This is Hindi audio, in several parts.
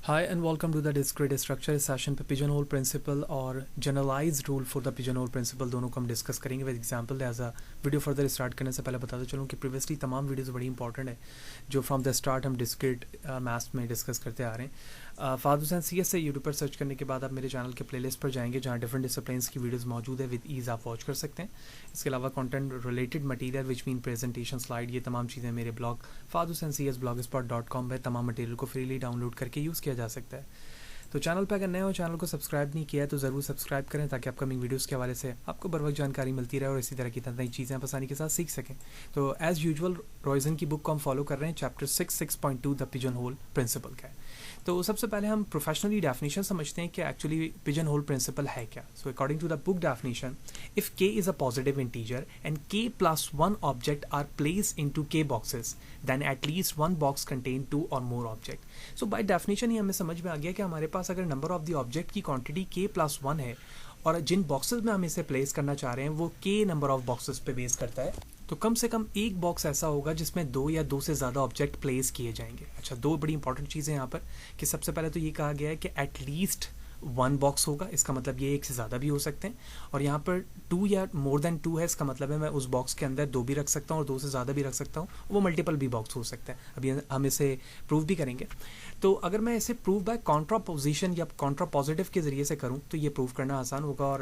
Hi and welcome to the discrete structure session पे पिजन होल प्रिंसिपल और generalize rule for the pigeon hole principle दोनों को हम डिस्कस करेंगे with example. As a video further start करने से पहले बताता चलूँ कि प्रीवियसली तमाम वीडियोस बड़ी इंपॉर्टेंट है जो फ्रॉम द स्टार्ट हम डिस्क्रीट मैथ्स में डिस्कस करते आ रहे हैं। फाद हुसैन CS से यूट्यूब पर सर्च करने के बाद आप मेरे चैनल के प्लेलिस्ट पर जाएंगे जहाँ डिफरेंट डिसिप्लिन्स की वीडियोस मौजूद है, विद ईज़ आप वॉच कर सकते हैं। इसके अलावा content related material which mean presentation slide, ये तमाम चीज़ें मेरे ब्लॉग fadhusaincs.blogspot.com है। तमाम मटेरियल को फ्रीली डाउनलोड करके यूज़ किया जा सकता है। तो चैनल पर अगर नए हो, चैनल को सब्सक्राइब नहीं किया है तो ज़रूर सब्सक्राइब करें ताकि अपकमिंग वीडियोस के हवाले से आपको बर वक्त जानकारी मिलती रहे और इसी तरह की नई चीज़ें आप आसानी के साथ सीख सकें। तो एज़ यूजुअल रॉयजन की बुक को हम फॉलो कर रहे हैं। Chapter 6.2 the pigeon hole principle का है। तो सबसे पहले हम प्रोफेशनली डेफिनेशन समझते हैं कि एक्चुअली पिजन होल प्रिंसिपल है क्या। So according to the book definition, if k is a positive integer and k+1 object are place into k boxes then at least one box contain 2 और more object. So by definition ही हमें समझ में आ गया कि हमारे पास अगर नंबर ऑफ द ऑब्जेक्ट की क्वांटिटी k+1 है और जिन बॉक्सेस में हम इसे प्लेस करना चाह रहे हैं वो k नंबर ऑफ बॉक्सेस पे बेस करता है, तो कम से कम एक बॉक्स ऐसा होगा जिसमें 2 या 2 से ज़्यादा ऑब्जेक्ट प्लेस किए जाएंगे। अच्छा, दो बड़ी इंपॉर्टेंट चीज़ें यहाँ पर कि सबसे पहले तो ये कहा गया है कि एटलीस्ट 1 बॉक्स होगा, इसका मतलब ये एक से ज़्यादा भी हो सकते हैं। और यहाँ पर 2 या मोर देन 2 है, इसका मतलब है मैं उस बॉक्स के अंदर 2 भी रख सकता हूँ और 2 से ज़्यादा भी रख सकता हूँ, वो मल्टीपल भी बॉक्स हो सकता है। अभी हम इसे प्रूव भी करेंगे। तो अगर मैं इसे प्रूव बाय कॉन्ट्रापोजिशन या कॉन्ट्रापॉजिटिव के ज़रिए से करूँ तो ये प्रूव करना आसान होगा। और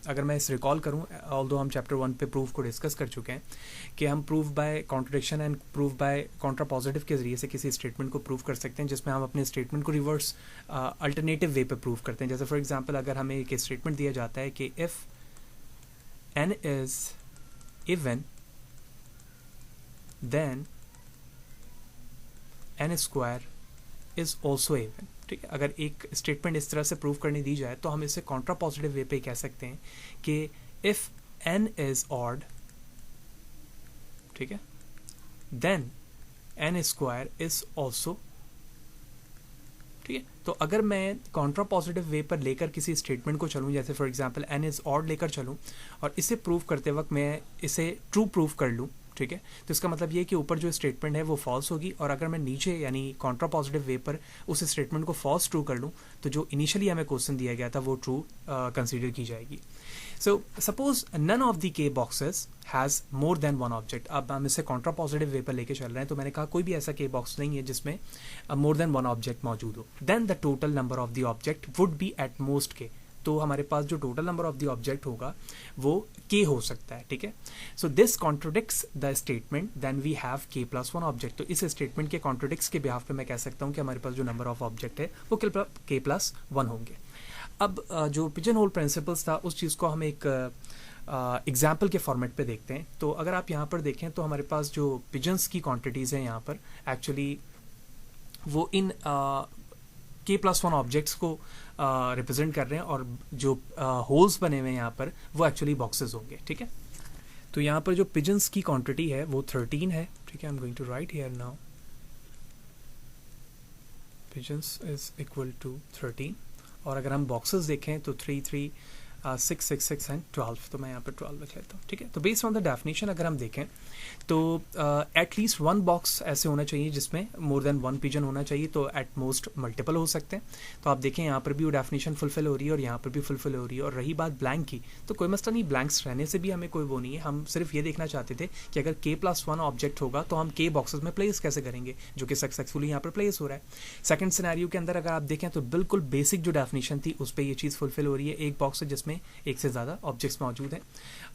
अगर मैं इस रिकॉल करूँ, ऑल्दो हम चैप्टर 1 पे प्रूफ को डिस्कस कर चुके हैं कि हम proof by contradiction and proof by contrapositive के ज़रिए से किसी स्टेटमेंट को प्रूव कर सकते हैं, जिसमें हम अपने स्टेटमेंट को रिवर्स अल्टरनेटिव वे पे प्रूव करते हैं। जैसे फॉर एग्जांपल अगर हमें एक स्टेटमेंट दिया जाता है कि if n is even then n square is also even. ठीक है, अगर एक स्टेटमेंट इस तरह से प्रूव करने दी जाए तो हम इसे कॉन्ट्रापॉजिटिव वे पे कह सकते हैं कि इफ n इज ऑड, ठीक है, then n square is also. ठीक है, तो अगर मैं कॉन्ट्रापॉजिटिव वे पर लेकर किसी स्टेटमेंट को चलूँ, जैसे for example n is odd लेकर चलूँ और इसे प्रूव करते वक्त मैं इसे ट्रू प्रूव कर लूँ, ठीक है, तो इसका मतलब ये कि ऊपर जो स्टेटमेंट है वो फॉल्स होगी और अगर मैं नीचे यानी कॉन्ट्रापॉजिटिव वे पर उस स्टेटमेंट को फॉल्स ट्रू कर लूँ तो जो इनिशियली हमें क्वेश्चन दिया गया था वो ट्रू कंसीडर की जाएगी। So suppose none of the k boxes has more than one object. अब हम इसे कॉन्ट्रापॉजिटिव वे पर लेके चल रहे हैं, तो मैंने कहा कोई भी ऐसा k बॉक्स नहीं है जिसमें मोर देन वन ऑब्जेक्ट मौजूद हो। Then the total number of the object would be at most k। तो हमारे पास जो total number of the object होगा वो k हो सकता है। ठीक है, so this contradicts the statement then we have k+1 object. तो इस स्टेटमेंट के कॉन्ट्रोडिक्ट्स के बिहाफ पे मैं कह सकता हूँ कि हमारे पास जो नंबर ऑफ ऑब्जेक्ट है वो k+1 होंगे। अब जो पिजन होल प्रिंसिपल्स था उस चीज़ को हम एक एग्जाम्पल के फॉर्मेट पे देखते हैं। तो अगर आप यहाँ पर देखें तो हमारे पास जो पिजन्स की क्वान्टिटीज़ हैं यहाँ पर एक्चुअली वो इन k+1 ऑब्जेक्ट्स को रिप्रेजेंट कर रहे हैं और जो होल्स बने हुए हैं यहाँ पर वो एक्चुअली बॉक्सेस होंगे। ठीक है, तो यहाँ पर जो पिजन्स की क्वांटिटी है वो 13 है। ठीक है, I am going to write here now pigeons is equal to 13 और अगर हम बॉक्सेस देखें तो 3, 3, 6, 6, 6 एंड 12। तो मैं यहाँ पर 12 लिख लेता हूँ। ठीक है, तो बेस्ड ऑन द डेफिनेशन अगर हम देखें तो एटलीस्ट वन बॉक्स ऐसे होना चाहिए जिसमें मोर देन वन पिजन होना चाहिए, तो एट मोस्ट मल्टीपल हो सकते हैं। तो आप देखें यहाँ पर भी वो डेफिनेशन फुलफिल हो रही है और यहाँ पर भी फुलफिल हो रही है। और रही बात ब्लैंक की, तो कोई मसला नहीं, ब्लैंक्स रहने से भी हमें कोई वो नहीं है। हम सिर्फ ये देखना चाहते थे कि अगर k+1 ऑब्जेक्ट होगा तो हम k बॉक्सेस में प्लेस कैसे करेंगे, जो कि सक्सेसफुली यहाँ पर प्लेस हो रहा है। सेकंड सिनेरियो के अंदर अगर आप देखें तो बिल्कुल बेसिक जो डेफिनेशन थी उस पर ये चीज़ फुलफिल हो रही है, एक बॉक्स है जिसमें एक से ज़्यादा ऑब्जेक्ट्स मौजूद हैं।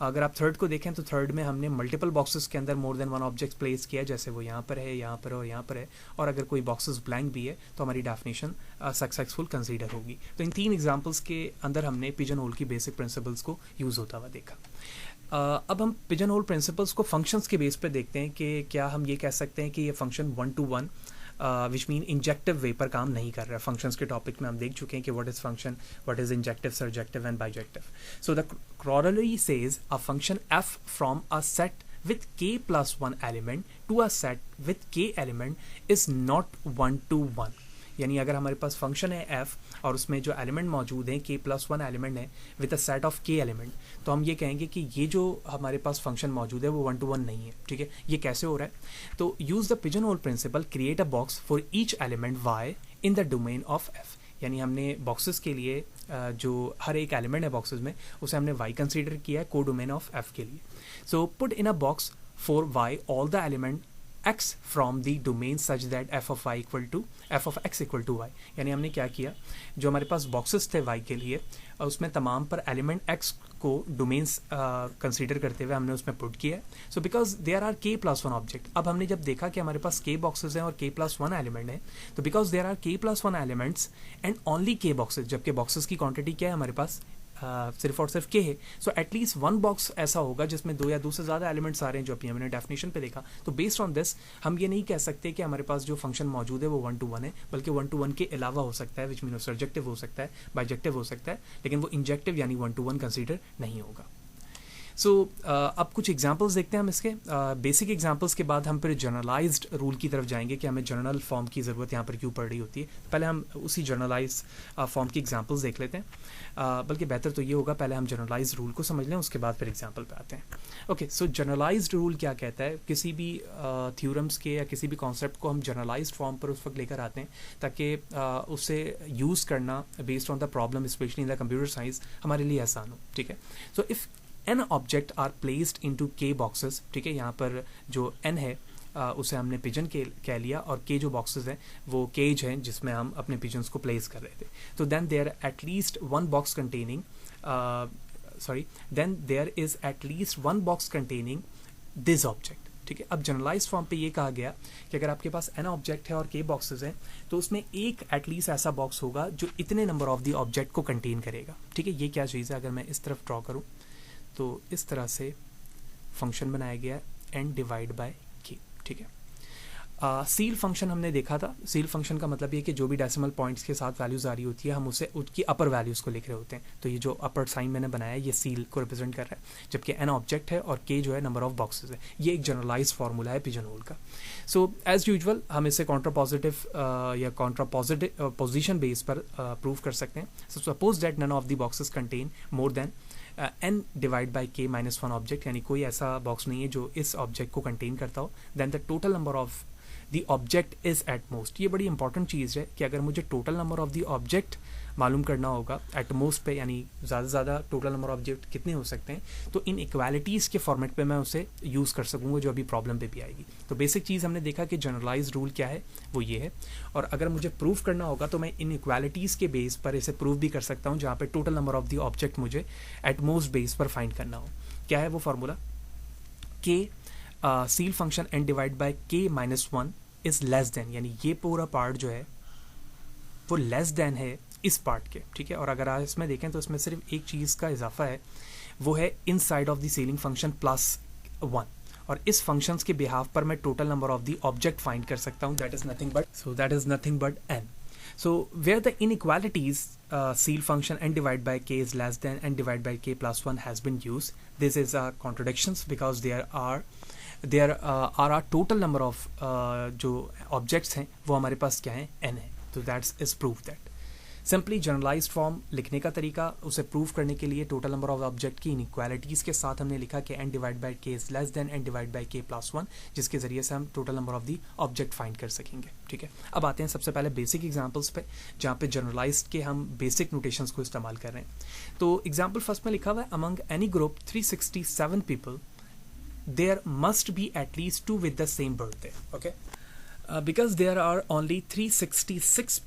अगर आप थर्ड को देखें तो थर्ड में हमने मल्टीपल बॉक्सेस के अंदर मोर देन वन ऑब्जेक्ट प्लेस किया, जैसे वो यहाँ पर है, यहाँ पर और यहाँ पर है। और अगर कोई बॉक्सेस ब्लैंक भी है तो हमारी डेफिनेशन सक्सेसफुल कंसीडर होगी। तो इन 3 एग्जांपल्स के अंदर हमने पिजन होल की बेसिक प्रिंसिपल्स को यूज़ होता हुआ देखा। अब हम पिजन होल प्रिंसिपल्स को फंक्शंस के बेस पे देखते हैं कि क्या हम ये कह सकते हैं कि ये function 1-to-1 which mean injective way पर काम नहीं कर रहा है। फंक्शंस के टॉपिक में हम देख चुके हैं कि what is function, what is injective, surjective and bijective. So the corollary says a function f from a set with k+1 element to a set with k element is not 1-to-1। यानी अगर हमारे पास फंक्शन है f और उसमें जो एलिमेंट मौजूद हैं k+1 एलिमेंट है with a set of k element, तो हम ये कहेंगे कि ये जो हमारे पास फंक्शन मौजूद है वो 1-to-1 नहीं है। ठीक है, ये कैसे हो रहा है? तो use the pigeon hole principle, create a box for each element y in the domain of f, यानी हमने बॉक्सेस के लिए जो हर एक एलिमेंट है बॉक्सेस में उसे हमने y कंसीडर किया है को डोमेन ऑफ f के लिए. So put in a box for y all the element x from the domain such that f of x equal to y. यानी हमने क्या किया, जो हमारे पास बॉक्सेस थे y के लिए उसमें तमाम पर एलिमेंट x को डोमेन्स कंसीडर करते हुए हमने उसमें पुट किया. So because there are k+1 object. अब हमने जब देखा कि हमारे पास k बॉक्सेस हैं और k+1 एलिमेंट है, तो because there are k+1 elements and only k boxes, जबकि बॉक्सेस की क्वांटिटी क्या है हमारे पास सिर्फ और सिर्फ k है. सो एटलीस्ट वन बॉक्स ऐसा होगा जिसमें 2 या 2 से ज़्यादा एलिमेंट्स आ रहे हैं, जो अभी हमने डेफिनेशन पे देखा. तो बेस्ड ऑन दिस हम ये नहीं कह सकते कि हमारे पास जो फंक्शन मौजूद है वो 1 to 1 है, बल्कि 1 to 1 के अलावा हो सकता है, विच मीन सर्जेक्टिव हो सकता है, बाइजेक्टिव हो सकता है, लेकिन वो इंजेक्टिव यानी 1 to 1 कंसीडर नहीं होगा. सो अब कुछ एग्जांपल्स देखते हैं हम इसके. बेसिक एग्जांपल्स के बाद हम फिर जनरलाइज्ड रूल की तरफ जाएंगे कि हमें जनरल फॉर्म की ज़रूरत यहाँ पर क्यों पड़ रही होती है. पहले हम उसी जनरलाइज फॉर्म की एग्जांपल्स देख लेते हैं, बल्कि बेहतर तो ये होगा पहले हम जनरलाइज्ड रूल को समझ लें, उसके बाद फिर एग्जांपल पे आते हैं. ओके, सो जनरलाइज्ड रूल क्या कहता है, किसी भी थ्योरम्स के या किसी भी कॉन्सेप्ट को हम जनरलाइज्ड फॉर्म पर उस वक्त लेकर आते हैं ताकि उसे यूज़ करना based on the problem specially in the computer science हमारे लिए आसान हो. ठीक है, so if n object are placed into k boxes, ठीक है, यहाँ पर जो n है उसे हमने पिजन के कह लिया और k जो बॉक्सेस हैं वो केज हैं जिसमें हम अपने पिजन्स को प्लेस कर रहे थे. तो then there at least one box containing this object. ठीक है, अब जनरलाइज फॉर्म पे ये कहा गया कि अगर आपके पास n ऑब्जेक्ट है और k बॉक्सेस हैं तो उसमें एक एटलीस्ट ऐसा बॉक्स होगा जो इतने नंबर ऑफ द ऑब्जेक्ट को कंटेन करेगा. ठीक है, ये क्या चीज़ है, अगर मैं इस तरफ ड्रॉ करूँ तो इस तरह से फंक्शन बनाया गया n डिवाइड बाय k. ठीक है, सील फंक्शन हमने देखा था. सील फंक्शन का मतलब ये कि जो भी डेसिमल पॉइंट्स के साथ वैल्यूज़ आ रही होती है हम उसे उसकी अपर वैल्यूज़ को लिख रहे होते हैं. तो ये जो अपर साइन मैंने बनाया है ये सील को रिप्रेजेंट कर रहा है, जबकि n ऑब्जेक्ट है और k जो है नंबर ऑफ बॉक्सेस है. ये एक जनरलाइज फार्मूला है पिजन होल का. सो एज यूजुअल हम इसे कॉन्ट्रापॉजिटिव या कॉन्ट्रापॉजिटिव पोजिशन बेस पर प्रूव कर सकते हैं. So suppose that none of the boxes contain more than n divide by k-1 object, यानी कोई ऐसा बॉक्स नहीं है जो इस ऑब्जेक्ट को कंटेन करता हो. Then the total number of the object is at most. ये बड़ी इंपॉर्टेंट चीज़ है कि अगर मुझे total number of the object मालूम करना होगा एट मोस्ट पे, यानी ज़्यादा से ज़्यादा टोटल नंबर ऑफ ऑब्जेक्ट कितने हो सकते हैं, तो इन इक्वालिटीज़ के फॉर्मेट पे मैं उसे यूज़ कर सकूँगा जो अभी प्रॉब्लम पे भी आएगी. तो बेसिक चीज़ हमने देखा कि जनरलाइज रूल क्या है, वो ये है. और अगर मुझे प्रूव करना होगा तो मैं इन इक्वालिटीज़ के बेस पर इसे प्रूव भी कर सकता हूँ, जहाँ पे total number of the object मुझे एट मोस्ट बेस पर फाइंड करना हो. क्या है वो formula, k seal function n divide by k-1 is less then, यानी ये पूरा पार्ट जो है वो लेस देन है इस पार्ट के. ठीक है, और अगर आप इसमें देखें तो इसमें सिर्फ एक चीज़ का इजाफा है, वो है inside of the ceiling function +1, और इस फंक्शंस के बिहाफ पर मैं total number of the object find कर सकता हूँ. That is nothing but n. So where the inequalities seal function n divide by k is less than n divide by k+1 has been used, this is a contradictions because there are a total number of जो objects हैं वो हमारे पास क्या हैं, n है. तो that is proof that simply generalized form लिखने का तरीका, उसे प्रूव करने के लिए टोटल नंबर ऑफ ऑब्जेक्ट की इनइक्वालिटीज़ के साथ हमने लिखा कि n divide by k is less than n divide by k+1, जिसके ज़रिए से हम total number of the object find कर सकेंगे. ठीक है, अब आते हैं सबसे पहले बेसिक एग्जांपल्स पे, जहाँ पे जनरलाइज्ड के हम बेसिक नोटेशंस को इस्तेमाल कर रहे हैं. तो एग्जाम्पल फर्स्ट में लिखा हुआ है, among any group 367 people there must be at least 2 with the same birthday. Okay, because there are only 366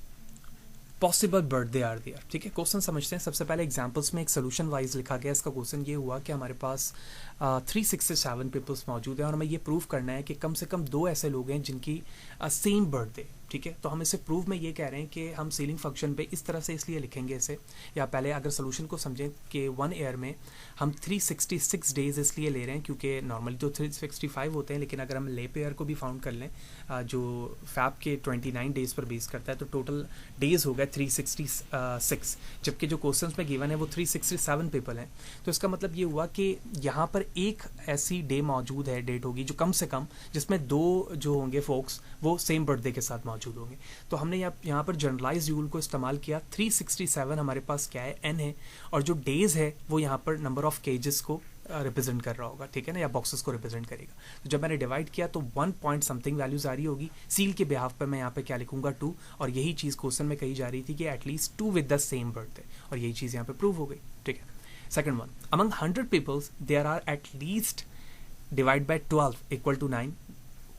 possible birthday are there. ठीक है, क्वेश्चन समझते हैं. सबसे पहले एग्जांपल्स में एक सोल्यूशन वाइज लिखा गया. इसका क्वेश्चन ये हुआ कि हमारे पास 367 पीपल्स मौजूद हैं और हमें ये प्रूव करना है कि कम से कम 2 ऐसे लोग हैं जिनकी सेम बर्थडे. ठीक है, तो हम इसे प्रूव में ये कह रहे हैं कि हम सीलिंग फंक्शन पे इस तरह से इसलिए लिखेंगे इसे, या पहले अगर सोल्यूशन को समझें कि 1 ईयर में हम 366 डेज इसलिए ले रहे हैं क्योंकि नॉर्मली तो 365 होते हैं, लेकिन अगर हम लेप ईयर को भी फाउंड कर लें जो फैब के 29 डेज पर बेस करता है, तो टोटल डेज हो गए 366, जबकि जो क्वेश्चन में गिवन है वो 367 पीपल हैं. तो इसका मतलब ये हुआ कि यहाँ पर एक ऐसी डे मौजूद है, डेट होगी जो कम से कम जिसमें 2 जो होंगे फोक्स वो सेम बर्थडे के साथ मौजूद होंगे. तो हमने यहाँ पर जनरलाइज रूल को इस्तेमाल किया. 367 हमारे पास क्या है, n है, और जो डेज है वो यहाँ पर नंबर ऑफ केजेस को रिप्रेजेंट कर रहा होगा, ठीक है ना, या बॉक्सेस को रिप्रेजेंट करेगा। तो जब मैंने डिवाइड किया तो 1 पॉइंट समथिंग वैल्यूज आ रही होगी। सील के बिहाफ पर मैं यहाँ पे क्या लिखूंगा 2, और यही चीज़ क्वेश्चन में कही जा रही थी कि at least 2 with the same birthday, और यही चीज़ यहाँ पे प्रूव हो गई, ठीक है। Second one, among 100 peoples there are at least divide by 12 equal to 9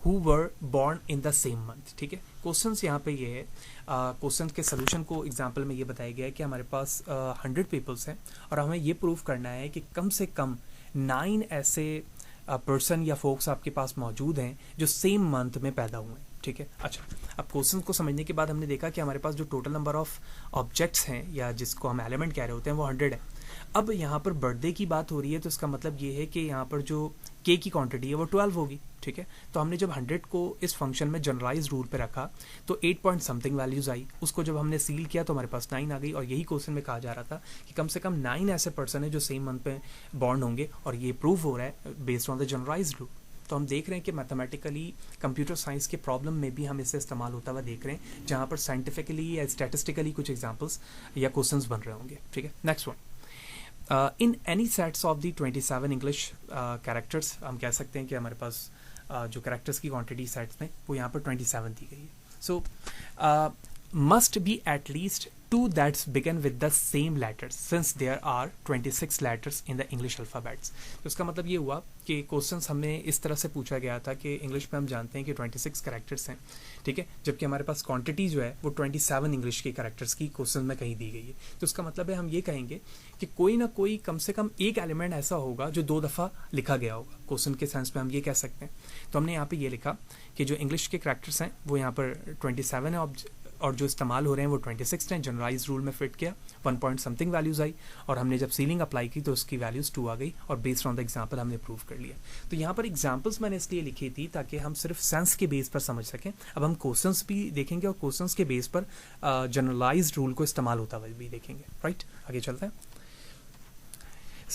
who were born in the same month, ठीक है। क्वेश्चंस यहाँ पे ये है, क्वेश्चन के सोल्यूशन को एग्जांपल में ये बताया गया है कि हमारे पास 100 पीपल्स हैं और हमें ये प्रूव करना है कि कम से कम 9 ऐसे पर्सन या फोक्स आपके पास मौजूद हैं जो सेम मंथ में पैदा हुए हैं, ठीक है। अच्छा, अब क्वेश्चन को समझने के बाद हमने देखा कि हमारे पास जो टोटल नंबर ऑफ ऑब्जेक्ट्स हैं या जिसको हम एलिमेंट कह रहे होते हैं वो 100 है। अब यहाँ पर बर्थडे की बात हो रही है तो इसका मतलब ये है कि यहाँ पर जो के की क्वांटिटी है वो 12 होगी, ठीक है। तो हमने जब 100 को इस फंक्शन में जनरलाइज रूल पे रखा तो 8 पॉइंट समथिंग वैल्यूज आई, उसको जब हमने सील किया तो हमारे पास 9 आ गई, और यही क्वेश्चन में कहा जा रहा था कि कम से कम 9 ऐसे पर्सन है जो सेम मंथ पे बॉर्न होंगे, और ये प्रूव हो रहा है based on the generalize rule. तो हम देख रहे हैं कि मैथमेटिकली कंप्यूटर साइंस के प्रॉब्लम में भी हम इसे इस्तेमाल होता हुआ देख रहे हैं, जहाँ पर साइंटिफिकली या स्टैटिस्टिकली कुछ एग्जाम्पल्स या क्वेश्चंस बन रहे होंगे, ठीक है। Next one, in any sets of the 27 English characters, हम कह सकते हैं कि हमारे पास जो कैरेक्टर्स की क्वांटिटी सेट्स में वो यहाँ पर 27 दी गई है। So must be at least 2 that's began with the same letters since there are 26 letters in the English alphabets. तो इसका मतलब ये हुआ कि क्वेश्चंस हमें इस तरह से पूछा गया था कि इंग्लिश में हम जानते हैं कि 26 कैरेक्टर्स हैं, ठीक है, जबकि हमारे पास क्वांटिटी जो है वो 27 इंग्लिश के कैरेक्टर्स की क्वेश्चन में कहीं दी गई है। तो इसका मतलब है हम ये कहेंगे कि कोई ना कोई कम से कम एक एलिमेंट ऐसा होगा जो 2 दफ़ा लिखा गया होगा, क्वेश्चन के सेंस में हम ये कह सकते हैं। तो हमने यहाँ पे ये लिखा कि जो इंग्लिश के कैरेक्टर्स हैं वो यहाँ पर 27 है, और जो इस्तेमाल हो रहे हैं वो 26 हैं। जनरलाइज रूल में फिट किया, 1 पॉइंट समथिंग वैल्यूज आई, और हमने जब सीलिंग अप्लाई की तो उसकी वैल्यूज 2 आ गई, और बेस्ड ऑन द एग्जांपल हमने प्रूव कर लिया। तो यहाँ पर एग्जांपल्स मैंने इसलिए लिखी थी ताकि हम सिर्फ सेंस के बेस पर समझ सकें। अब हम क्वेश्चंस भी देखेंगे और क्वेश्चंस के बेस पर जनरलाइज रूल को इस्तेमाल होता हुआ भी देखेंगे, राइट। आगे चलते हैं।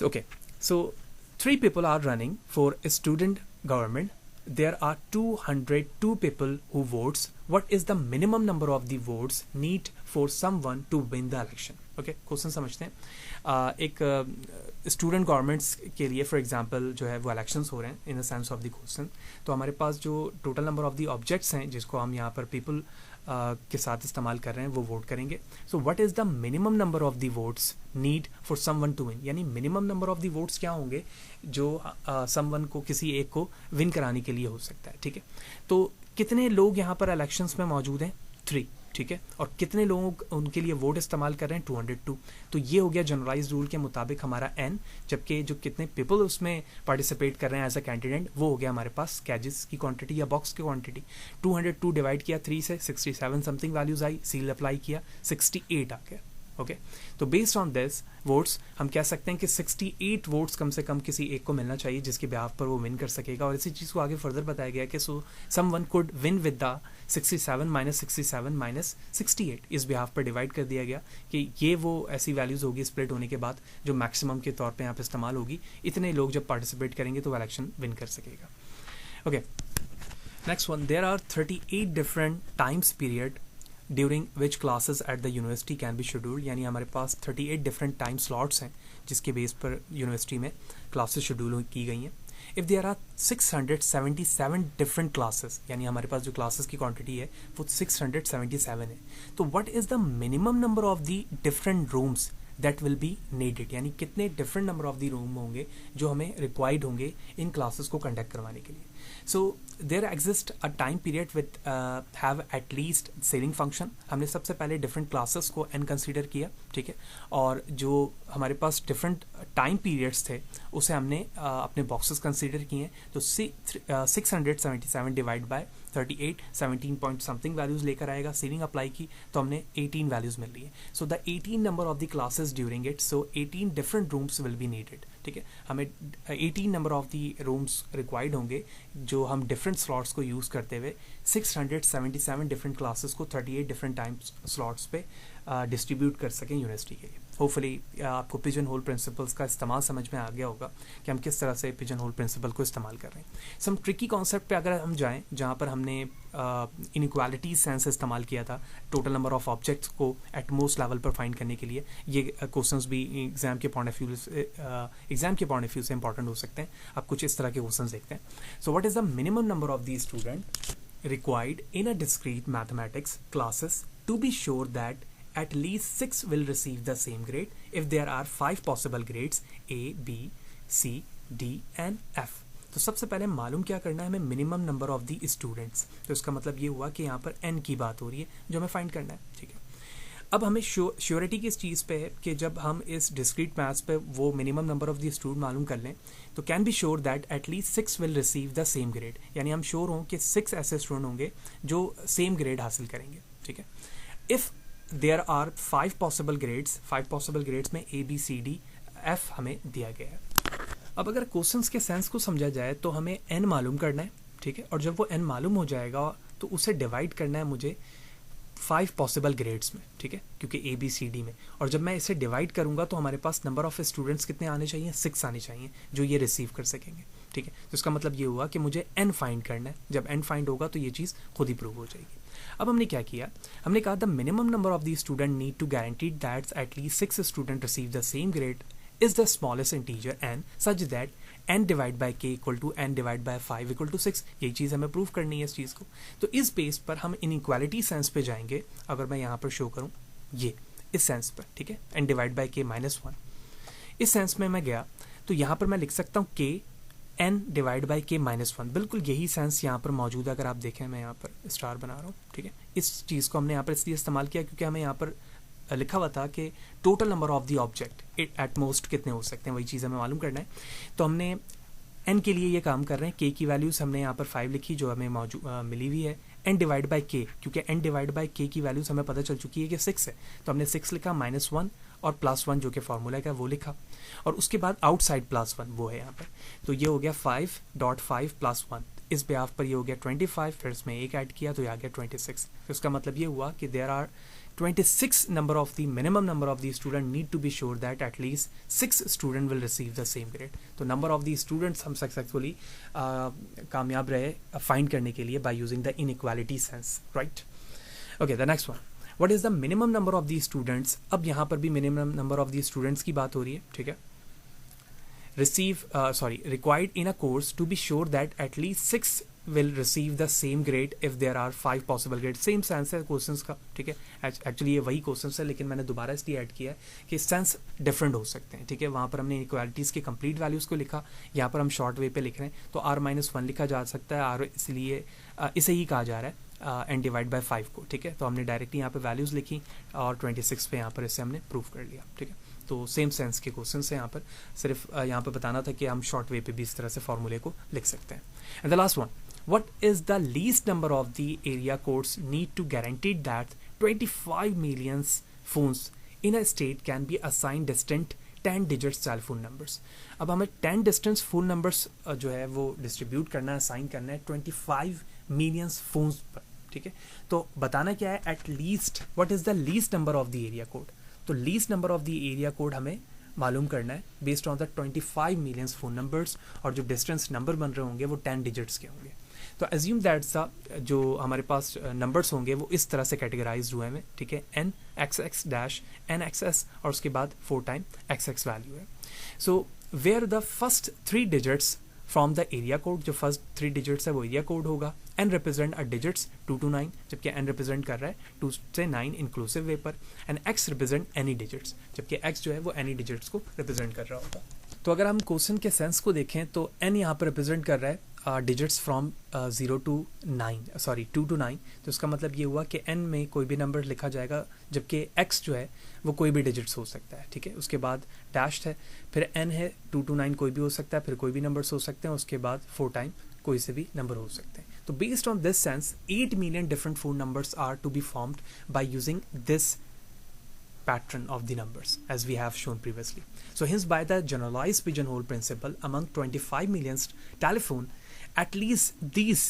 Okay, so 3 people are running for a student government. There are 202 people who votes. What is the minimum number of the votes need for someone to win the election? Okay, question समझते हैं। एक स्टूडेंट गवर्नमेंट्स के लिए फॉर एग्जांपल जो है वो इलेक्शंस हो रहे हैं in the sense of the question. तो हमारे पास जो total number of the objects हैं जिसको हम यहाँ पर पीपल के साथ इस्तेमाल कर रहे हैं वो वोट करेंगे। So what is the minimum number of the votes need for someone to win, यानी minimum number of the votes क्या होंगे जो समवन को, किसी एक को विन कराने के लिए हो सकता है, ठीक है। तो कितने लोग यहाँ पर इलेक्शंस में मौजूद हैं? 3, ठीक है, और कितने लोग उनके लिए वोट इस्तेमाल कर रहे हैं? 202। तो ये हो गया जनरलाइज रूल के मुताबिक हमारा n, जबकि जो कितने पीपल उसमें पार्टिसिपेट कर रहे हैं एज अ कैंडिडेट वो हो गया हमारे पास कैजेस की क्वांटिटी या बॉक्स की क्वांटिटी। 202 डिवाइड किया 3 से, 67 समथिंग वैल्यूज आई, सील अप्लाई किया, 68 आ गया। ओके, तो बेस्ड ऑन दिस वोट्स हम कह सकते हैं कि 68 वोट्स कम से कम किसी एक को मिलना चाहिए जिसके बिहाफ पर वो विन कर सकेगा। और इसी चीज़ को आगे फर्दर बताया गया कि so someone could win with the 67 minus 67 minus 68, इस बिहाफ पर डिवाइड कर दिया गया कि ये वो ऐसी वैल्यूज होगी स्प्लिट होने के बाद जो मैक्सिमम के तौर पे यहाँ पे इस्तेमाल होगी। इतने लोग जब पार्टिसिपेट करेंगे तो वो इलेक्शन विन कर सकेगा। Okay, next one, there are 38 different times period during which classes at the university can be scheduled, यानी हमारे पास 38 डिफरेंट टाइम स्लॉट्स हैं जिसके बेस पर यूनिवर्सिटी में क्लासेस शेड्यूल की गई हैं। If there are 677 different classes, यानी हमारे पास जो क्लासेस की क्वांटिटी है वो 677 है, तो what is the minimum number of the different rooms that will be needed, यानी कितने different number of the room होंगे जो हमें रिक्वायर्ड होंगे इन क्लासेस को कंडक्ट करवाने के लिए। So there exist a time period with have at least ceiling function. हमने सबसे पहले डिफरेंट क्लासेस को n कंसीडर किया, ठीक है, और जो हमारे पास डिफरेंट टाइम पीरियड्स थे उसे हमने अपने बॉक्सेस कंसीडर किए हैं। तो 677 divide by 38, 17 point something values लेकर आएगा। सीलिंग अप्लाई की तो हमने 18 वैल्यूज मिल रही है। So the 18 number of the classes during it, so 18 different rooms will be needed, ठीक है। हमें 18 number of the rooms required होंगे जो हम डिफरेंट स्लॉट्स को यूज़ करते हुए 677 डिफरेंट क्लासेस को 38 डिफरेंट टाइम स्लॉट्स पे डिस्ट्रीब्यूट कर सकें यूनिवर्सिटी के लिए। होपफुली आपको पिजन होल प्रिंसिपल्स का इस्तेमाल समझ में आ गया होगा कि हम किस तरह से पिजन होल प्रिंसिपल को इस्तेमाल कर रहे हैं। सम ट्रिकी कॉन्सेप्ट पे अगर हम जाएं जहाँ पर हमने इनइक्वालिटी सेंस इस्तेमाल किया था टोटल नंबर ऑफ ऑब्जेक्ट्स को एट मोस्ट लेवल पर फाइंड करने के लिए, ये क्वेश्चंस भी एग्जाम के पॉइंट ऑफ व्यू से इंपॉर्टेंट हो सकते हैं। आप कुछ इस तरह के क्वेश्चंस देखते हैं। So what is the minimum number of the student required in a discrete mathematics classes to be sure that at least 6 will receive the same grade if there are 5 possible grades A, B, C, D and F। तो सबसे पहले मालूम क्या करना है हमें minimum number of the students. तो इसका मतलब ये हुआ कि यहाँ पर n की बात हो रही है जो हमें फाइंड करना है, ठीक है। अब हमें श्योरिटी किस चीज़ पे है कि जब हम इस डिस्क्रीट मैथ्स पे वो minimum number of the student मालूम कर लें तो can be sure that at least 6 will receive the same grade, यानी हम श्योर हों कि 6 ऐसे स्टूडेंट होंगे जो सेम ग्रेड हासिल करेंगे, ठीक है। If there are 5 possible grades में A, B, C, D, F हमें दिया गया है। अब अगर क्वेश्चंस के सेंस को समझा जाए तो हमें n मालूम करना है, ठीक है, और जब वो n मालूम हो जाएगा तो उसे डिवाइड करना है मुझे 5 पॉसिबल ग्रेड्स में, ठीक है, क्योंकि A, B, C, D में। और जब मैं इसे डिवाइड करूंगा तो हमारे पास नंबर ऑफ स्टूडेंट्स कितने आने चाहिए, 6 आने चाहिए जो ये रिसीव कर सकेंगे, ठीक है। तो इसका मतलब ये हुआ कि मुझे n फाइंड करना है। जब n फाइंड होगा तो ये चीज़ खुद ही प्रूव हो जाएगी। अब हमने क्या किया, हमने कहा the minimum number of the student need to guarantee that at least 6 student receive the same grade is the smallest integer n such that n divided by k equal to n divided by 5 equal to 6। यही चीज़ हमें प्रूव करनी है इस चीज़ को। तो इस बेस पर हम इनइक्वालिटी सेंस पे जाएंगे। अगर मैं यहाँ पर शो करूँ ये इस सेंस पर, ठीक है, n डिवाइड बाई k -1, इस सेंस में मैं गया तो यहाँ पर मैं लिख सकता हूँ k n divide by k -1। बिल्कुल यही सेंस यहाँ पर मौजूद है। अगर आप देखें मैं यहाँ पर स्टार बना रहा हूँ, ठीक है। इस चीज़ को हमने यहाँ पर इसलिए इस्तेमाल किया क्योंकि हमें यहाँ पर लिखा हुआ था कि total number of the object at most कितने हो सकते हैं, वही चीज़ हमें मालूम करना है। तो हमने n के लिए ये काम कर रहे हैं। k की वैल्यूज़ हमने यहाँ पर 5 लिखी जो हमें मिली हुई है। n डिवाइड बाई k, क्योंकि n डिवाइड बाई k की वैल्यूज़ हमें पता चल चुकी है कि 6 है, तो हमने 6 लिखा -1 और +1 जो कि फार्मूला का वो लिखा, और उसके बाद आउटसाइड +1 वो है यहाँ पर। तो ये हो गया 5.5 + 1, इस ब्याफ पर ये हो गया 25, फिर इसमें 1 ऐड किया तो ये आ गया 26। तो इसका मतलब ये हुआ कि there are 26 number of the minimum number of the student need to be sure that at least 6 student will receive the same grade। तो number of the students हम सक्सेसफुली कामयाब रहे फाइंड करने के लिए by using the inequality sense, right? Okay, the next one, what is the minimum number of the students? अब यहाँ पर भी minimum number of the students की बात हो रही है, ठीक है। required in a course to be sure that at least 6 will receive the same grade if there are 5 possible grades। Same sense है क्वेश्चंस का, ठीक है। एक्चुअली ये वही क्वेश्चंस है लेकिन मैंने दोबारा इसलिए ऐड किया है कि सेंस डिफरेंट हो सकते हैं, ठीक है। वहाँ पर हमने इक्वालिटीज़ के कंप्लीट वैल्यूज़ को लिखा, यहाँ पर हम शॉर्ट वे पे लिख रहे हैं तो r-1 लिखा जा सकता है, r इसलिए इसे ही कहा जा रहा है n डिवाइड बाई 5 को, ठीक है। तो हमने डायरेक्टली यहाँ पर वैल्यूज़ लिखी और 26 पे यहाँ पर इसे हमने प्रूव कर लिया, ठीक है। तो सेम सेंस के क्वेश्चन है यहाँ पर, सिर्फ यहाँ पर बताना था कि हम शॉर्ट वे पे भी इस तरह से फॉर्मूले को लिख सकते हैं। And the last one, what is the least number of the area codes need to guarantee that 25 million phones in a state can be assigned distinct 10 digit cell phone numbers। अब हमें 10 डिस्टेंस फोन नंबर्स जो है वो डिस्ट्रीब्यूट करना है, असाइन करना है 25 मिलियन फोन्स पर, ठीक है। तो बताना क्या है, at least what is the least number of the area code. तो least number of the area code हमें मालूम करना है based on the 25 million phone numbers, और जो डिस्टेंस नंबर बन रहे होंगे वो 10 डिजिट्स के होंगे। तो एज्यूम दैट्स जो हमारे पास नंबर्स होंगे वो इस तरह से कैटेगराइज हुए हैं, ठीक है। n xx dash n xs और उसके बाद 4 टाइम xx वैल्यू है। So where the first 3 digits from the area code, जो फर्स्ट 3 डिजिट्स है वो एरिया कोड होगा। n represent a digits 2 to 9, जबकि n रिप्रेजेंट कर रहा है 2 से 9 इंक्लूसिव वे पर, and x represent any digits, जबकि x जो है वो एनी डिजिट्स को रिप्रेजेंट कर रहा होगा। तो अगर हम क्वेश्चन के सेंस को देखें तो n यहाँ पर रिप्रेजेंट कर रहा है डिजिट्स फ्रॉम 2 to 9। तो इसका मतलब ये हुआ कि n में कोई भी नंबर लिखा जाएगा, जबकि x जो है वो कोई भी डिजिट्स हो सकता है, ठीक है। उसके बाद डैश है, फिर n है 2 to 9 कोई भी हो सकता है, फिर कोई भी नंबर्स हो सकते हैं, उसके बाद 4 टाइम कोई से भी नंबर हो सकते हैं। तो based on this sense 8 million different phone numbers are to be formed by using this pattern of the numbers as we have shown previously। So hence by the generalized pigeonhole principle among 25 million telephone at least these,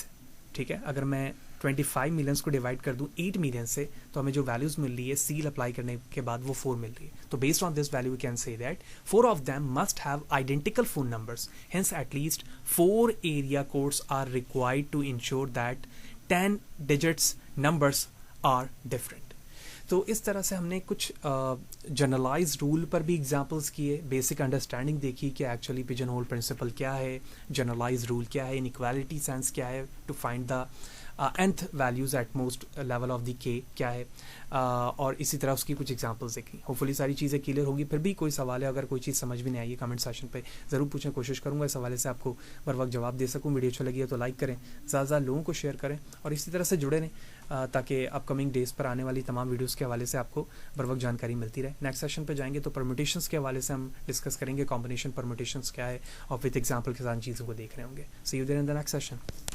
ठीक है, अगर मैं 25 मिलियंस को डिवाइड कर दूं 8 मिलियन से तो हमें जो वैल्यूज मिल रही है सील अप्लाई करने के बाद वो 4 मिल रही है। तो based on this value we can say that 4 of them must have identical phone numbers, hence at least 4 area codes are required to ensure that 10 digits numbers are different. तो इस तरह से हमने कुछ जनरलाइज रूल पर भी एग्जांपल्स किए, बेसिक अंडरस्टैंडिंग देखी कि एक्चुअली पिजन होल प्रिंसिपल क्या है, जनरलाइज रूल क्या है, इनइक्वालिटी सेंस क्या है, to find the nth values at most level of the K क्या है, और इसी तरह उसकी कुछ एग्जांपल्स देखी। होपफुली सारी चीज़ें क्लियर होगी। फिर भी कोई सवाल है, अगर कोई चीज़ समझ में नहीं आई है कमेंट सेक्शन पे ज़रूर पूछें, कोशिश करूँगा इस हवाले से आपको बर वक्त जवाब दे सकूँ। वीडियो अच्छा लगी है तो लाइक करें, ज़्यादा लोगों को शेयर करें और इसी तरह से जुड़े रहें ताकि अपकमिंग डेज़ पर आने वाली तमाम वीडियोज़ के हवाले से आपको बर वक्त जानकारी मिलती रहे। नेक्स्ट सेशन पर जाएंगे तो परम्यूटेशंस के हवाले से हम डिस्कस करेंगे, कॉम्बिनेशन परम्यूटेशंस क्या है और विद एग्जाम्पल के साथ चीज़ों को देख रहे होंगे। See you there in the next session.